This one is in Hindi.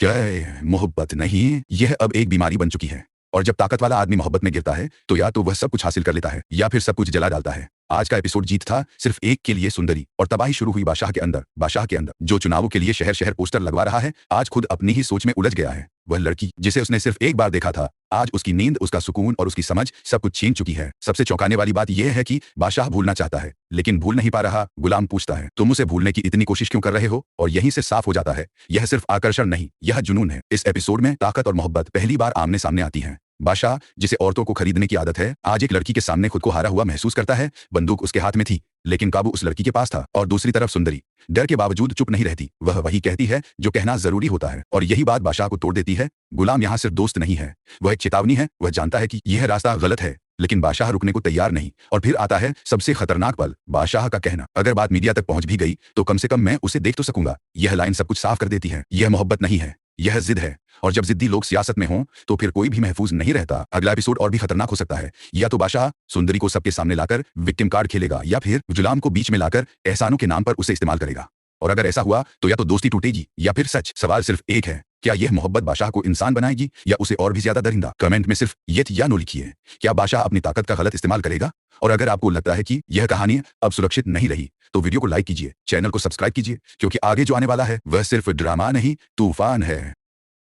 क्या मोहब्बत नहीं, यह अब एक बीमारी बन चुकी है। और जब ताकत वाला आदमी मोहब्बत में गिरता है तो या तो वह सब कुछ हासिल कर लेता है या फिर सब कुछ जला डालता है। आज का एपिसोड जीत था सिर्फ एक के लिए सुंदरी, और तबाही शुरू हुई बादशाह के अंदर जो चुनावों के लिए शहर शहर पोस्टर लगवा रहा है, आज खुद अपनी ही सोच में उलझ गया है। वह लड़की जिसे उसने सिर्फ एक बार देखा था, आज उसकी नींद, उसका सुकून और उसकी समझ सब कुछ छीन चुकी है। सबसे चौंकाने वाली बात यह है कि बादशाह भूलना चाहता है लेकिन भूल नहीं पा रहा। गुलाम पूछता है, तुम उसे भूलने की इतनी कोशिश क्यों कर रहे हो? और यहीं से साफ हो जाता है, यह सिर्फ आकर्षण नहीं, यह जुनून है। इस एपिसोड में ताकत और मोहब्बत पहली बार आमने सामने आती हैं। बादशाह, जिसे औरतों को खरीदने की आदत है, आज एक लड़की के सामने खुद को हारा हुआ महसूस करता है। बंदूक उसके हाथ में थी लेकिन काबू उस लड़की के पास था। और दूसरी तरफ सुंदरी डर के बावजूद चुप नहीं रहती। वह वही कहती है जो कहना जरूरी होता है, और यही बात बादशाह को तोड़ देती है। गुलाम यहाँ सिर्फ दोस्त नहीं है, वह एक चेतावनी है। वह जानता है कि यह रास्ता गलत है लेकिन बादशाह रुकने को तैयार नहीं। और फिर आता है सबसे खतरनाक पल, बादशाह का कहना, अगर बात मीडिया तक पहुंच भी गई तो कम से कम मैं उसे देख तो सकूंगा। यह लाइन सब कुछ साफ कर देती है। यह मोहब्बत नहीं है, यह जिद है। और जब जिद्दी लोग सियासत में हों तो फिर कोई भी महफूज नहीं रहता। अगला एपिसोड और भी खतरनाक हो सकता है। या तो बादशाह सुंदरी को सबके सामने लाकर विक्टिम कार्ड खेलेगा या फिर गुलाम को बीच में लाकर एहसानों के नाम पर उसे इस्तेमाल करेगा। और अगर ऐसा हुआ तो या तो दोस्ती टूटेगी या फिर सच। सवाल सिर्फ एक है, क्या यह मोहब्बत बादशाह को इंसान बनाएगी या उसे और भी ज्यादा दरिंदा? कमेंट में सिर्फ येस या नो लिखिए। क्या बादशाह अपनी ताकत का गलत इस्तेमाल करेगा? और अगर आपको लगता है कि यह कहानी अब सुरक्षित नहीं रही तो वीडियो को लाइक कीजिए, चैनल को सब्सक्राइब कीजिए, क्योंकि आगे जो आने वाला है वह सिर्फ ड्रामा नहीं, तूफान है।